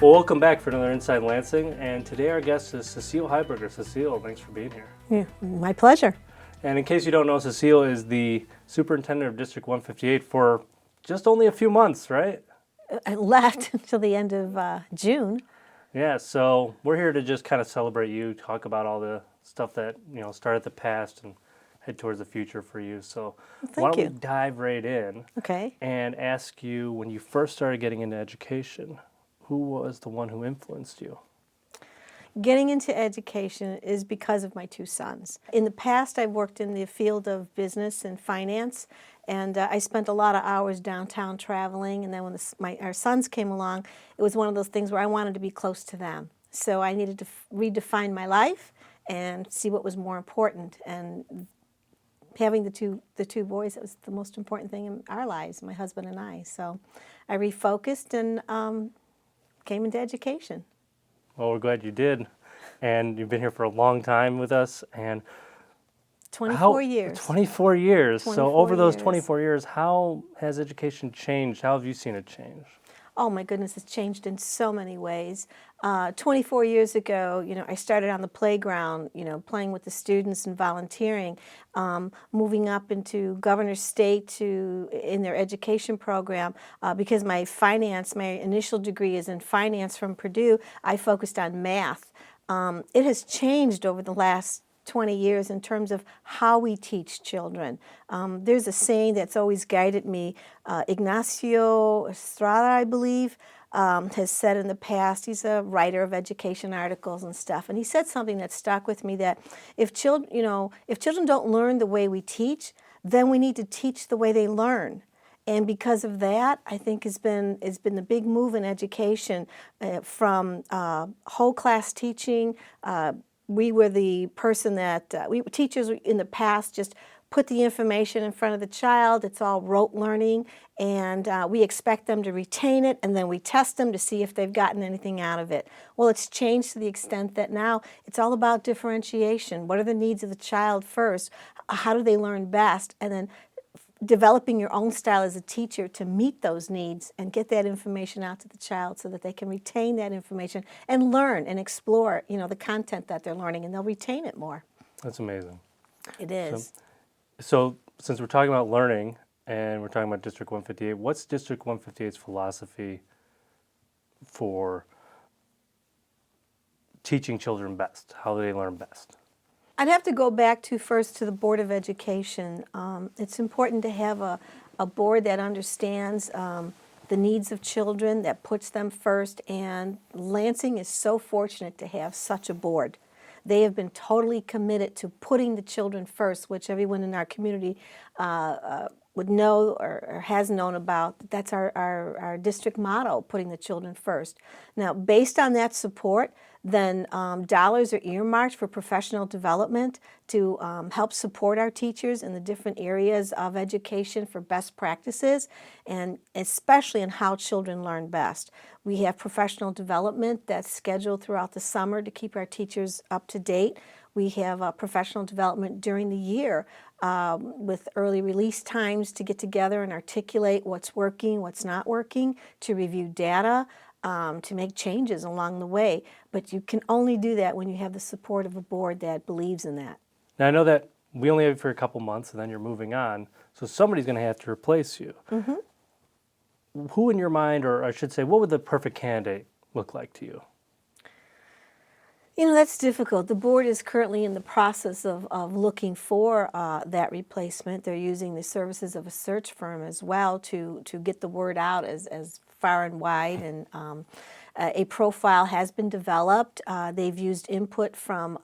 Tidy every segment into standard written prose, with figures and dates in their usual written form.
Well, welcome back for another Inside Lansing, and today our guest is Cecilia Heiberger. Cecilia, thanks for being here. Yeah, my pleasure. And in case you don't know, Cecilia is the Superintendent of District 158 for just only a few months, right? I left until the end of June. Yeah, so we're here to just kind of celebrate you, talk about all the stuff that, started the past and head towards the future for you. So why don't we dive right in and ask you, when you first started getting into education, who was the one who influenced you? Getting into education is because of my two sons. In the past, I've worked in the field of business and finance, and I spent a lot of hours downtown traveling, and then when our sons came along, it was one of those things where I wanted to be close to them. So I needed to redefine my life and see what was more important, and having the two boys, it was the most important thing in our lives, my husband and I. So I refocused and came into education. Well, we're glad you did, and you've been here for a long time with us, and 24 years. 24 years. 24 so over those years. 24 years, how has education changed? How have you seen it change? Oh my goodness, it's changed in so many ways. 24 years ago, I started on the playground, playing with the students and volunteering, moving up into Governor's State in their education program. Because my initial degree is in finance from Purdue, I focused on math. It has changed over the last 20 years in terms of how we teach children. There's a saying that's always guided me. Ignacio Estrada, I believe, has said in the past, he's a writer of education articles and stuff, and he said something that stuck with me, that if children don't learn the way we teach, then we need to teach the way they learn. And because of that, I think has been the big move in education, from whole class teaching. We were the person that, teachers in the past just put the information in front of the child. It's all rote learning, and we expect them to retain it, and then we test them to see if they've gotten anything out of it. Well, it's changed to the extent that now it's all about differentiation. What are the needs of the child first? How do they learn best? And then developing your own style as a teacher to meet those needs and get that information out to the child so that they can retain that information and learn and explore, the content that they're learning, and they'll retain it more. That's amazing. It is. So since we're talking about learning and we're talking about District 158, what's District 158's philosophy for teaching children best? How do they learn best? I'd have to go back first to the Board of Education. It's important to have a board that understands the needs of children, that puts them first, and Lansing is so fortunate to have such a board. They have been totally committed to putting the children first, which everyone in our community would know or has known about. That's our district motto, putting the children first. Now, based on that support, then dollars are earmarked for professional development to help support our teachers in the different areas of education for best practices, and especially in how children learn best. We have professional development that's scheduled throughout the summer to keep our teachers up to date. We have professional development during the year with early release times to get together and articulate what's working, what's not working, to review data, to make changes along the way. But you can only do that when you have the support of a board that believes in that. Now, I know that we only have you for a couple months and then you're moving on, so somebody's going to have to replace you. Mm-hmm. Who in your mind, or I should say, what would the perfect candidate look like to you? That's difficult. The board is currently in the process of looking for that replacement. They're using the services of a search firm as well to get the word out as far and wide, and a profile has been developed. They've used input from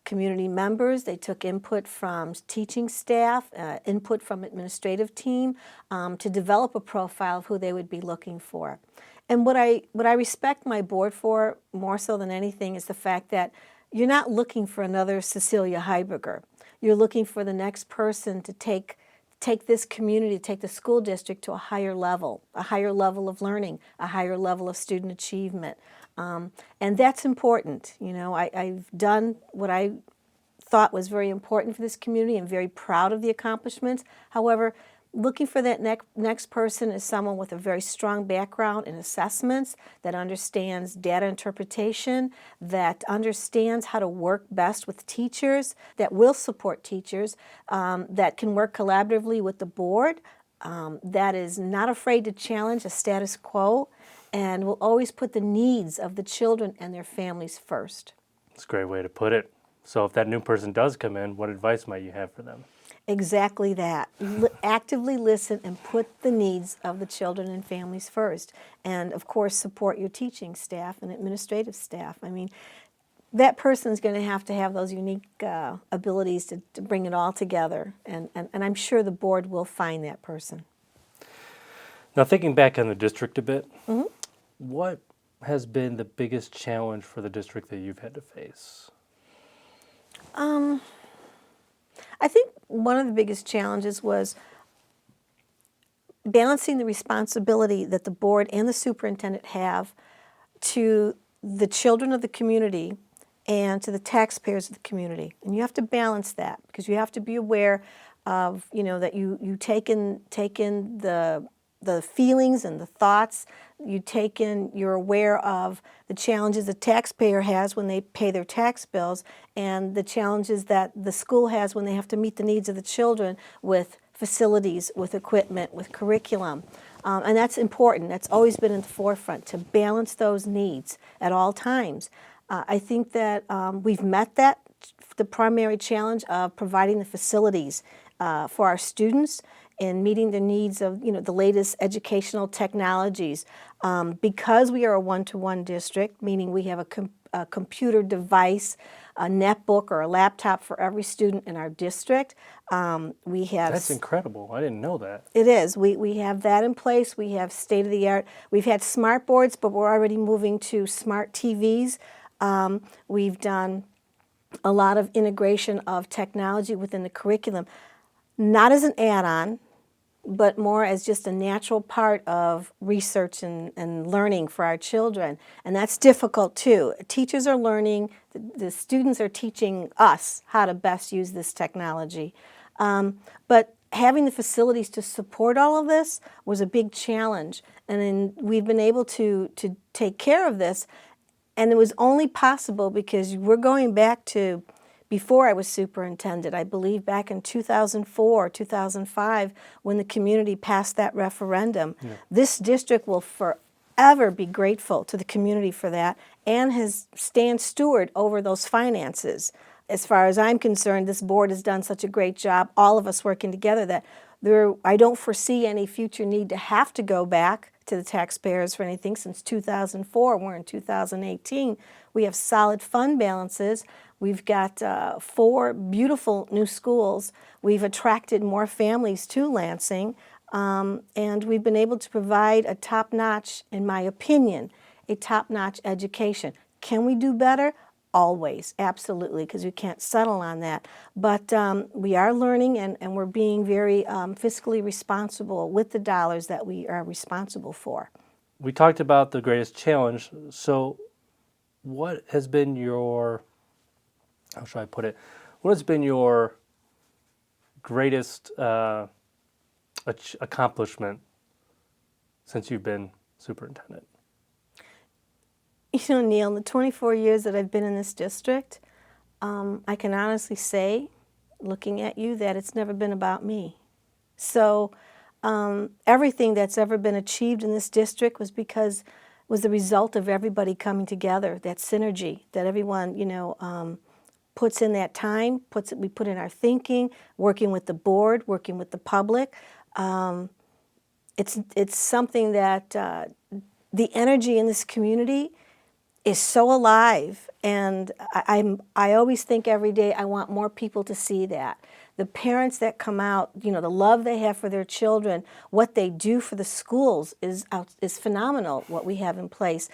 community members. They took input from teaching staff, input from administrative team, to develop a profile of who they would be looking for. And what I respect my board for more so than anything is the fact that you're not looking for another Cecilia Heiberger. You're looking for the next person to take this community, take the school district to a higher level of learning, a higher level of student achievement. And that's important. I've done what I thought was very important for this community. I'm very proud of the accomplishments. However, looking for that next person is someone with a very strong background in assessments, that understands data interpretation, that understands how to work best with teachers, that will support teachers, that can work collaboratively with the board, that is not afraid to challenge a status quo, and will always put the needs of the children and their families first. That's a great way to put it. So if that new person does come in, what advice might you have for them? Exactly that. Actively listen and put the needs of the children and families first. And of course, support your teaching staff and administrative staff. I mean, that person's going to have those unique abilities to bring it all together. And I'm sure the board will find that person. Now, thinking back on the district a bit, what has been the biggest challenge for the district that you've had to face? I think one of the biggest challenges was balancing the responsibility that the board and the superintendent have to the children of the community and to the taxpayers of the community. And you have to balance that, because you have to be aware of, that you take in the feelings and the thoughts. You're aware of the challenges the taxpayer has when they pay their tax bills, and the challenges that the school has when they have to meet the needs of the children with facilities, with equipment, with curriculum. And that's important. That's always been in the forefront, to balance those needs at all times. I think that we've met the primary challenge of providing the facilities for our students and meeting the needs of the latest educational technologies. Because we are a one-to-one district, meaning we have a computer device, a netbook or a laptop for every student in our district. We have. That's incredible. I didn't know that. It is. We have that in place. We have state-of-the-art. We've had smart boards, but we're already moving to smart TVs. We've done a lot of integration of technology within the curriculum, not as an add-on, but more as just a natural part of research and learning for our children. And that's difficult too. Teachers are learning, the students are teaching us how to best use this technology. But having the facilities to support all of this was a big challenge. And then we've been able to take care of this, and it was only possible because we're going back to before I was superintendent, I believe back in 2004, 2005, when the community passed that referendum. Yeah. This district will forever be grateful to the community for that, and has stand steward over those finances. As far as I'm concerned, this board has done such a great job, all of us working together, that I don't foresee any future need to have to go back to the taxpayers for anything. Since 2004, we're in 2018, we have solid fund balances. We've got 4 beautiful new schools. We've attracted more families to Lansing, and we've been able to provide a top-notch, in my opinion, a top-notch education. Can we do better? Always, absolutely, because we can't settle on that. But we are learning, and we're being very fiscally responsible with the dollars that we are responsible for. We talked about the greatest challenge. So what has been your, how should I put it, what has been your greatest accomplishment since you've been superintendent? Neil, in the 24 years that I've been in this district, I can honestly say, looking at you, that it's never been about me. So everything that's ever been achieved in this district was the result of everybody coming together, that synergy, that everyone, puts in that time, we put in our thinking, working with the board, working with the public. It's something that the energy in this community is so alive, and I always think every day I want more people to see that. The parents that come out, the love they have for their children, what they do for the schools is phenomenal, what we have in place.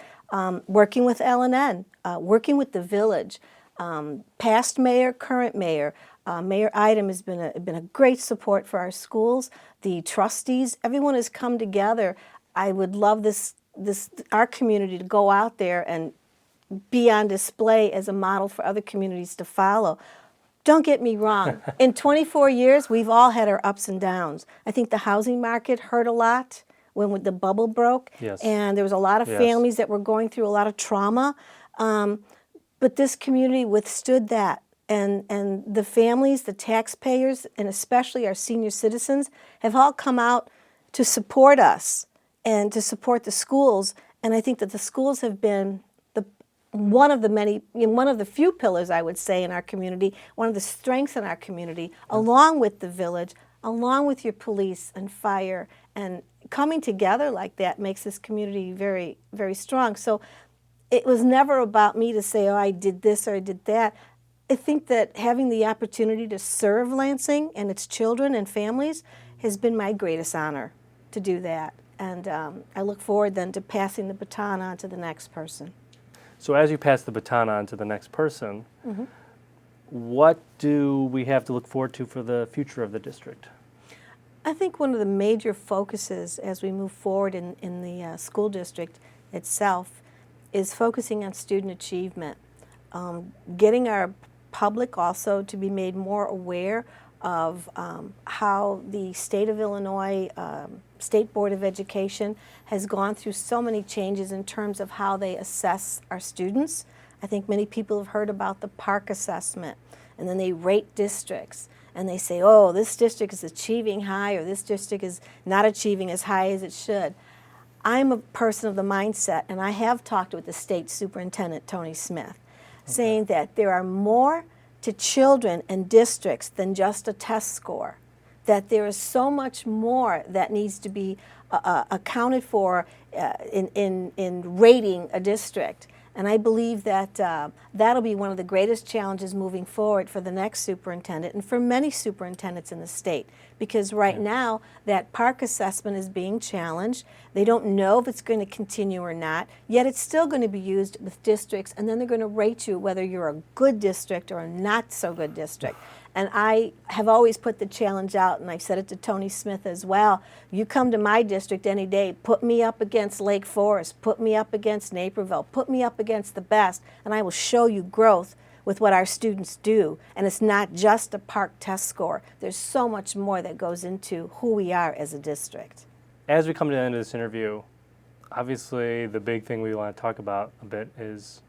Working with L&N, working with the village, past mayor, current mayor, Mayor Idem has been a great support for our schools. The trustees, everyone has come together. I would love our community to go out there and be on display as a model for other communities to follow. Don't get me wrong. In 24 years, we've all had our ups and downs. I think the housing market hurt a lot when the bubble broke. Yes. And there was a lot of families that were going through a lot of trauma. But this community withstood that. And the families, the taxpayers, and especially our senior citizens have all come out to support us and to support the schools. And I think that the schools have been one of the few pillars, I would say, in our community, one of the strengths in our community, along with the village, along with your police and fire, and coming together like that makes this community very, very strong. So it was never about me to say, oh, I did this or I did that. I think that having the opportunity to serve Lansing and its children and families has been my greatest honor to do that. And I look forward then to passing the baton on to the next person. So as you pass the baton on to the next person, what do we have to look forward to for the future of the district? I think one of the major focuses as we move forward in the school district itself is focusing on student achievement, getting our public also to be made more aware of how the state of Illinois State Board of Education has gone through so many changes in terms of how they assess our students. I think many people have heard about the PARCC assessment, and then they rate districts, and they say, oh, this district is achieving high, or this district is not achieving as high as it should. I'm a person of the mindset, and I have talked with the state superintendent, Tony Smith, saying that there are more to children and districts than just a test score, that there is so much more that needs to be accounted for in rating a district. And I believe that that'll be one of the greatest challenges moving forward for the next superintendent and for many superintendents in the state. Because right now, that PARCC assessment is being challenged. They don't know if it's going to continue or not, yet it's still going to be used with districts, and then they're going to rate you whether you're a good district or a not so good district. And I have always put the challenge out, and I've said it to Tony Smith as well. You come to my district any day, put me up against Lake Forest, put me up against Naperville, put me up against the best, and I will show you growth with what our students do. And it's not just a PARCC test score. There's so much more that goes into who we are as a district. As we come to the end of this interview, obviously the big thing we want to talk about a bit is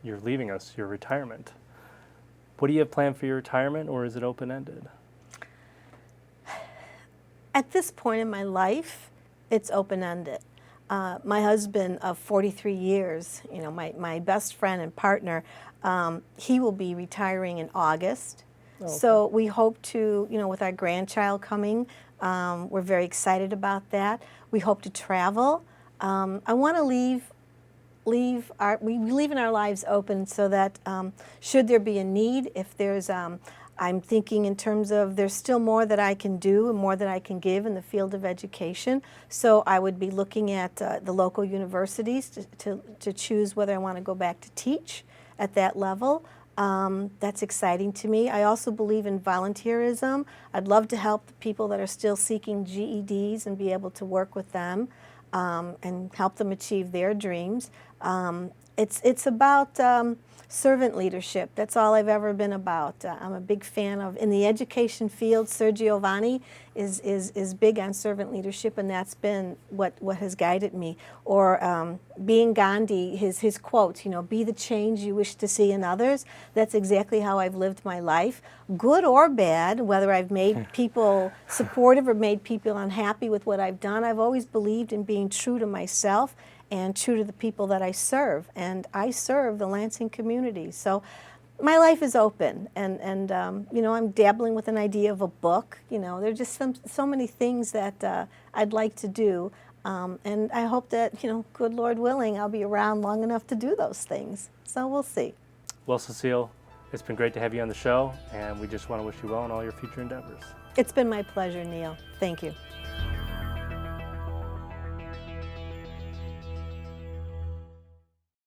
you're leaving us, your retirement. What do you have planned for your retirement, or is it open-ended? At this point in my life, it's open-ended. My husband of 43 years, you know, my best friend and partner, he will be retiring in August. Oh, okay. So we hope to, you know, with our grandchild coming, we're very excited about that. We hope to travel. I want to leave in our lives open so that should there be a need, if there's, I'm thinking in terms of there's still more that I can do and more that I can give in the field of education. So I would be looking at the local universities to choose whether I want to go back to teach at that level. That's exciting to me. I also believe in volunteerism. I'd love to help the people that are still seeking GEDs and be able to work with them and help them achieve their dreams. It's about servant leadership. That's all I've ever been about. I'm a big fan of, in the education field, Sergio Vanni is big on servant leadership, and that's been what has guided me. Or being Gandhi, his quotes, you know, be the change you wish to see in others. That's exactly how I've lived my life, good or bad, whether I've made people supportive or made people unhappy with what I've done. I've always believed in being true to myself and true to the people that I serve. And I serve the Lansing community. So my life is open. And you know, I'm dabbling with an idea of a book. You know, there's just so many things that I'd like to do. And I hope that, you know, good Lord willing, I'll be around long enough to do those things. So we'll see. Well, Cecile, it's been great to have you on the show, and we just want to wish you well in all your future endeavors. It's been my pleasure, Neil. Thank you.